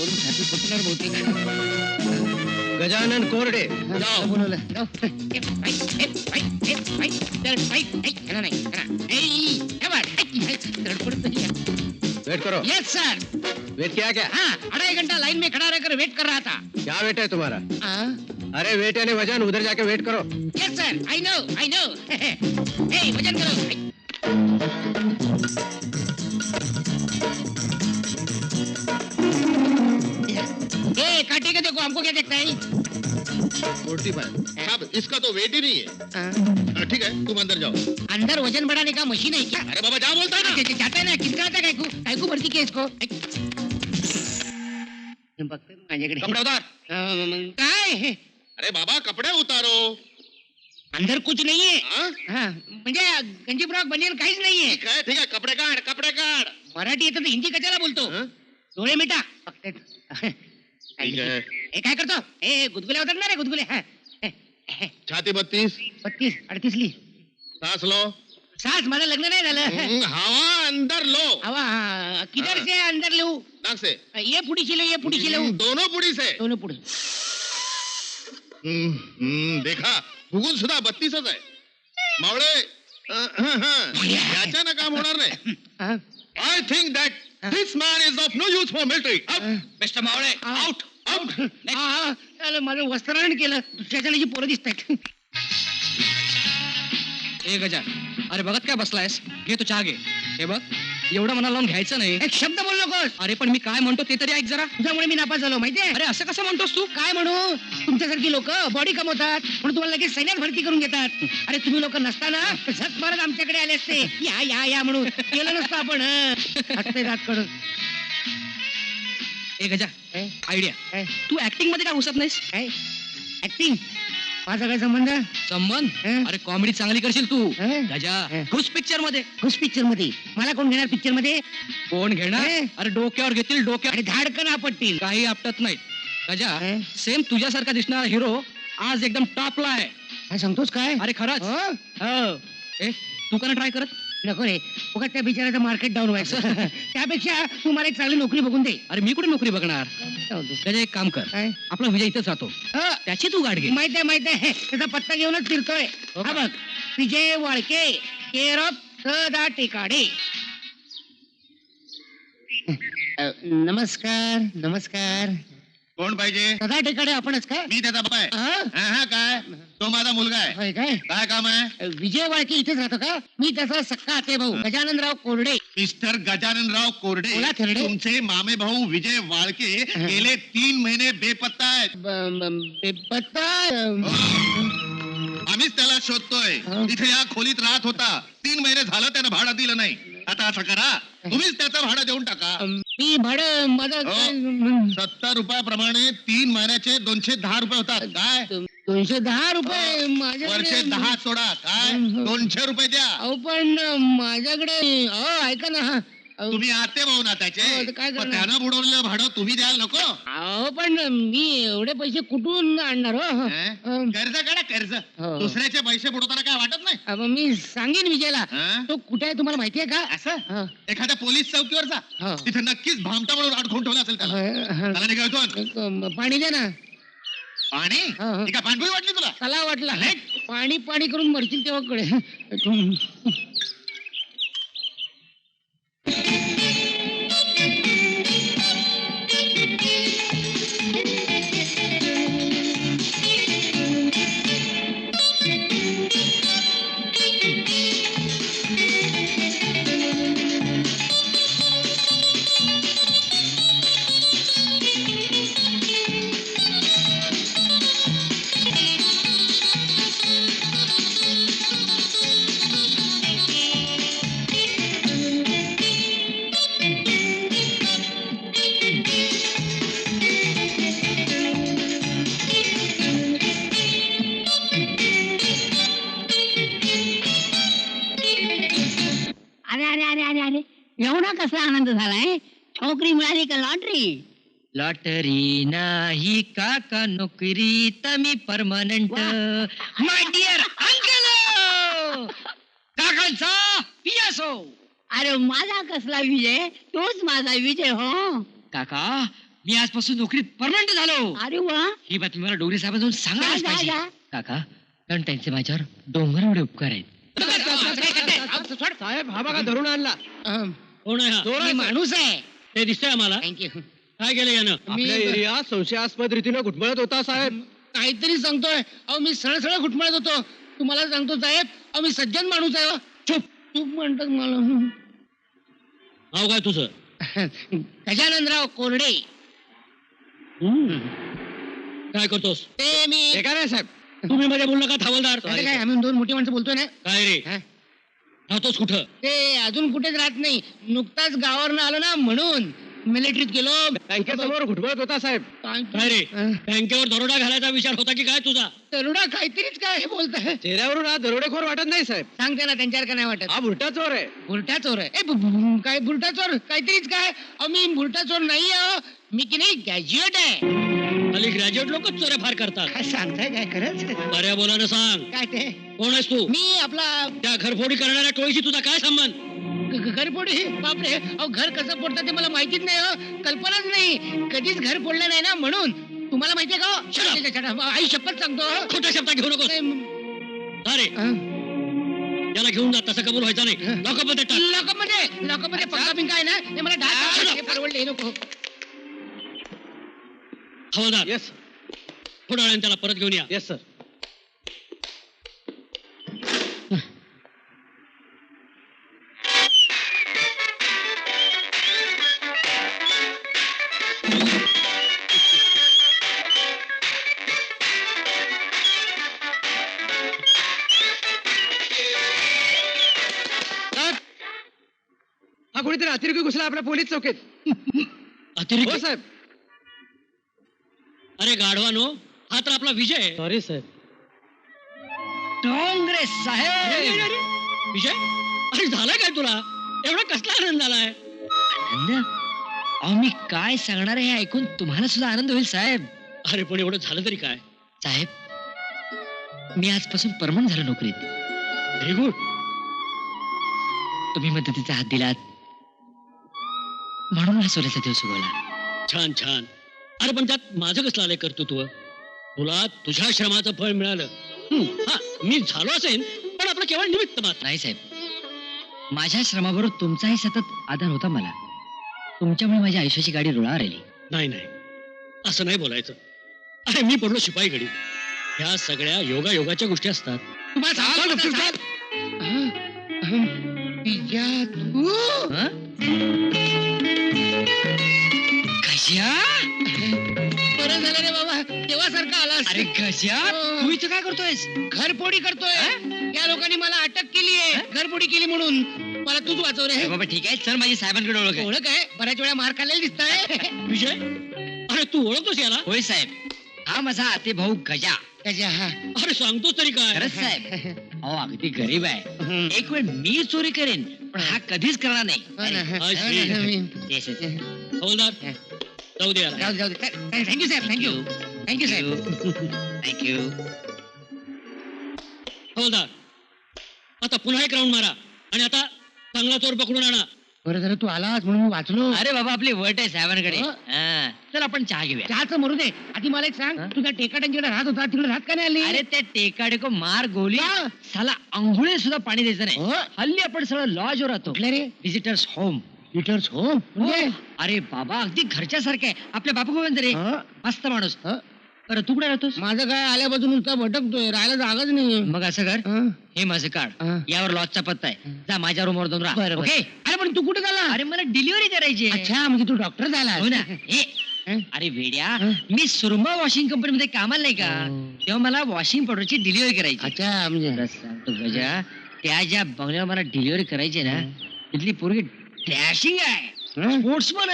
वरून छाती फुटणार बहुतेक. गजानन कोरडे जाऊ बोलवलं जाऊ. वेट करो. Yes sir. वेट किया क्या? हाँ 2.5 घंटा लाइन में खड़ा रहकर वेट कर रहा था. क्या वेट है तुम्हारा? अरे वेट यानी वजन, उधर जाके वेट करो. Yes sir I know. ए वजन करो. ए काटे के देखो हमको क्या देखता है. 45 साहब इसका तो वेट ही नहीं है. ठीक है तुम अंदर जाओ. अंदर वजन बढ़ाने का मशीन है क्या? अरे बाबा जा बोलता है ना. जाता है ना. किसका आता है कायकू भरती के इसको. बघते माझ्याकडे कपडे उतार. काय. अरे बाबा कपडे उतारो. अंदर कुछ नहीं है. हाँ? म्हणजे गंजी फ्रॉक बनियन काहीच नाहीये. ठीक है कपडे काढ कपडे काढ. मराठी येतं तर हिंदी कशाला बोलतो. हाँ? डोळे मिटा फक्त. ठीक है. हे काय करतो. ए गुदगुल्या होतात ना रे गुदगुले. छाती 32. 32 38 ली सांस लो. सास माझं लग्न नाही झालं. हवा अंदर लो. हवा किधर से अंदर लेऊ. नाक से. ये पुढीची लेऊ ये पुढीची लेऊ. दोनों पुडी से. दोनों पुढे. देखा भूगोल सुद्धा 32च आहे. मावळे याच्यानं काम होणार नाही. I think that this man is of no use for military. Mister Mawale out out. माझं वस्त्रहरण केलं. दुसऱ्याच्या पोरं दिसत आहेत. ए गजा, अरे बघत काय बसलायस? घे तू चहा घे. हे बघ एवढं मनाला लावून घ्यायचं नाही. एक शब्द बोल नकोस. अरे पण मी काय म्हणतो ते तरी ऐक जरा. तुझ्यामुळे मी नापास झालो माहितीये. अरे असं कसं म्हणतोस तू? काय म्हणू. तुमच्यासारखी लोक बॉडी कमवतात म्हणून तुम्हाला लगेच सैन्यात भरती करून घेतात. अरे तुम्ही लोक नसताना झक मारत आमच्याकडे आले असते. या या या म्हणून केलं नसतं आपण. हटते दात कडून. ए गजा आयडिया. तू ऍक्टिंग मध्ये काय घुसत नाहीस? काय ऍक्टिंग. माझा काय संबंध. संबंध? अरे कॉमेडी चांगली करशील तू. गजा घुस पिक्चर मध्ये. घुस पिक्चर मध्ये. मला कोण घेणार पिक्चर मध्ये. कोण घेणार? अरे डोक्यावर घेतील डोक्यावर. आणि धाडकन आपटतील. काही आपटत नाहीत. गजा सेम तुझ्यासारखा दिसणारा हिरो आज एकदम टॉपला आहे. काय सांगतोस काय. अरे खरंच. ए तू का ट्राय करत? नको रे उगाच त्या बिचाराचं मार्केट डाऊन व्हायचं. त्यापेक्षा तू मला एक चांगली नोकरी बघून दे. अरे मी कुठे नोकरी बघणार. गजा एक काम कर. काय. आपला विजय इथंच राहतो. त्याची तू गाठ घे. माहित आहे त्याचा पत्ता घेऊनच फिरतोय. हा बघ विजय वाळके केअर ऑफ सदा टेकाडे. नमस्कार नमस्कार. कोण पाहिजे. सदा टेकाडे आपणच काय. मी त्याचा बाबा आहे. काय तो माझा मुलगा आहे. होय काय. काय काम आहे. विजय वाळके इथेच राहतो का. मी त्याचा सक्का आते भाऊ गजाननराव कोरडे. मिस्टर गजाननराव कोरडे. बोला थेरडे. तुमचे मामे भाऊ विजय वाळके गेले 3 महिने बेपत्ता आहेत. पत्ता. आम्हीच त्याला शोधतोय. इथे या खोलीत राहत होता. 3 महिने झालं त्यानं भाडं दिलं नाही. आता असं करा तुम्हीच त्याचं भाडं देऊन टाका. मी भाडं माझं 70 रुपयाप्रमाणे 3 महिन्याचे 210 रुपये होतात. काय 210 रुपये माझ्याकडे. वर्षे 10 सोडा. काय 200 रुपये द्या. अहो पण माझ्याकडे. ऐका ना. तुम्ही आते भाऊ ना त्याचे. काय करणार? त्यानं बुडवलेलं भाडं तुम्ही द्याल नको. अहो पण मी एवढे पैसे कुठून आणणार. कर्ज काढा कर्ज. दुसऱ्याचे पैसे बुडवताना काय वाटत नाही. मी सांगेन विजयला. तो कुठे आहे तुम्हाला माहितीये का. असं एखाद्या पोलीस चौकीवर जा. तिथे नक्कीच भामटा म्हणून अडकून ठेवला असेल त्याला. निघायचो. पाणी द्या ना. पाणी. का पाणपोळी वाटली तुला. चला वाटला. पाणी पाणी करून मरतील तेव्हा कडे. एवढा कसा आनंद झालाय. नोकरी मिळाली का लॉटरी. लॉटरी नाही काका नोकरी तमी परमनंट. माय डिअर अंकल काकांचा पियासो. अरे माझा कसला विजय. तोच माझा विजय. हो काका मी आजपासून नोकरीत परमनंट झालो. अरे वा ही बातमी मला डोंगरे साहेबांना सांगायलाच जा, जा, पाहिजे. जा. काका कारण त्यांचे माझ्यावर डोंगर एवढे उपकार आहेत. साहेब हा बघा धरून आणला. कोण आहे हा? मी माणूस आहे. ते दिसतंय आम्हाला. थँक्यू. काय केलं यानं? आपल्या एरिया संशयास्पद रीतीने घुटमळत होता साहेब. काहीतरी सांगतोय. अहो मी सरळ सरळ घुटमळत होतो. तुम्हाला सांगतो साहेब, अहो मी सज्जन माणूस आहे. चुप चुप म्हणतात मला. नाव काय तुझं? गजाननराव कोरडे. काय करतोस? ते मी हे काय नाही साहेब. तुम्ही मध्ये बोलला का थावलदार? आता काय आम्ही दोन मोठी माणसं बोलतोय ना. काय रे हा? राहतोस कुठं? ते अजून कुठेच राहत नाही. नुकताच गावावरनं आलो ना म्हणून मिलिटरीत गेलो. बँकेसमोर घुटमळत होता साहेब. काय रे बँकेवर दरोडा घालायचा विचार होता की काय तुझा? तरुणा काहीतरीच काय हे बोलताय. चेहऱ्यावरून हा दरोडेखोर वाटत नाही साहेब. सांगते ना त्यांच्यावर का नाही वाटत. हा बुरटा चोर आहे. बुरटा चोर आहे. काय बुरटा चोर काहीतरीच काय. अहो मी बुरटा चोर नाही आहे. मी की नाही ग्रॅज्युएट आहे. खाली ग्रॅज्युएट लोकच चोऱ्या फार करतात. काय सांगताय काय खरंच. बऱ्या बोलानं सांग काय ते कोण आहेस तू? मी आपला त्या घरफोडी करणाऱ्या टोळीशी तुझा काय संबंध? घर फोडी. बापरे अहो घर कसं फोडतात ते मला माहितीच नाही. हो कल्पनाच नाही. कधीच घर फोडलं नाही ना म्हणून. तुम्हाला माहितीये का हो? आई शपथ सांगतो. खोट्या शब्दात घेऊ नकोस. अरे याला घेऊन जा. तसं कबूल व्हायचा नाही. लॉकअपमध्ये टाक. लॉकअपमध्ये पंखा पिंका आहे ना ते मला डाळ परवडले नको. हवालदार येस थोड्या वेळाने त्याला परत घेऊन या. Yes sir. हा कोणीतरी अतिरेकी घुसला आपल्या पोलीस चौकीत. अतिरिक्त हो साहेब. अरे गाढवानो हा तर आपला विजय आहे. सॉरी साहेब. डोंगरे साहेब. विजय अरे झालाय काय तुला? एवढा कसला आनंद झालाय? अहो मी काय सांगणार आहे हे ऐकून तुम्हाला सुद्धा आनंद होईल साहेब. अरे पण एवढं झालं तरी काय? साहेब मी आजपासून परमनंट झालो नोकरीत. Very good. तुम्ही मदतीचा हात दिलात म्हणून हा सोन्याचा दिवस उगवला. छान छान. अरे पण त्यात माझं कसलं आलंय कर्तृत्व? तुला तुझ्या श्रमाचं फळ मिळालं. हा मी झालो असेल पण आपलं केवळ निमित्त मात्र. नाही साहेब माझ्या श्रमाबरोबर तुमचाही सतत आधार होता मला. तुमच्यामुळे माझ्या आयुष्याची गाडी रुळावर आली. नाही नाही असं नाही बोलायचं. अरे मी पडलो शिपाई घडी. ह्या सगळ्या योगायोगाच्या गोष्टी असतात. तुम्हाला सांगतो ना, साहेब. पिझ्झा तू गजा. बरं झालं रे बाबा तेव्हासारखा आलास. अरे गजा तू इथं काय करतोयस? घरफोडी करतोय. या लोकांनी मला अटक केली आहे घरफोडी केली म्हणून. मला तूच वाचव रे. बाबा ठीक आहे चल माझी साहेबांकडे ओळख आहे. ओळख आहे. बऱ्याच वेळा मार खाल्लेला दिसतंय. विजय अरे तू ओळखतोस याला? होय साहेब हा माझा आते भाऊ गजा. त्याच्या हा. अरे सांगतोस तरी काय? खरंच साहेब अहो अगदी गरीब आहे. एक वेळ मी चोरी करेन पण हा कधीच करणार नाही. हो ना, हो अशी. ना, मी- Yes, yes. हवालदार जाऊ दे याला. जाऊ दे. थँक्यू साहेब. थँक्यू साहेब. थँक्यू. हवालदार आता पुन्हा एक राऊंड मारा आणि आता चांगला चोर पकडून आणा. बरं झालं तू आलास म्हणून मी वाचलो. अरे बाबा आपली वट आहे साहेबांकडे. हो? हा. चल आपण चहा घेऊया. चहाचं मरू दे. आधी मला एक सांग तुझ्या टेकाट्यांच्याकडे राहत होता तिकडे राहत का नाही आली? अरे ते टेकाडे को मार गोली का? साला अंघोळी सुद्धा पाणी द्यायचं नाही. हो? हल्ली आपण सगळं लॉजवर राहतो. कुठल्या रे? Visitors home. लिटर्स हो म्हणजे? अरे बाबा अगदी घरच्या सारखं आहे. आपल्या बापू गोविंद रे हं? मस्त माणूस. हं? बरं तू कुठे राहतोस? माझं काय आल्यापासून नुसता भटकतोय. राहायला जागाच नाही. मग असं कर हं? हे माझं कार्ड हं. यावर लॉजचा पत्ता आहे. जा माझ्या रूमवर जाऊन राहा. बरं ओके? अरे पण तू कुठे झाला? अरे मला डिलिव्हरी करायची आहे. अच्छा म्हणजे तू डॉक्टर झाला. हो ना. हे हं? अरे वेड्या हं? मी सुरमा वॉशिंग कंपनी मध्ये कामाला नाही का तेव्हा मला वॉशिंग पावडरची डिलिव्हरी करायची. अच्छा म्हणजे खरंच सांगतो गजा त्या ज्या बंगल्यावर मला डिलिव्हरी करायची ना तिथली पोरगी डॅशिंग आहे. हं? स्पोर्ट्समन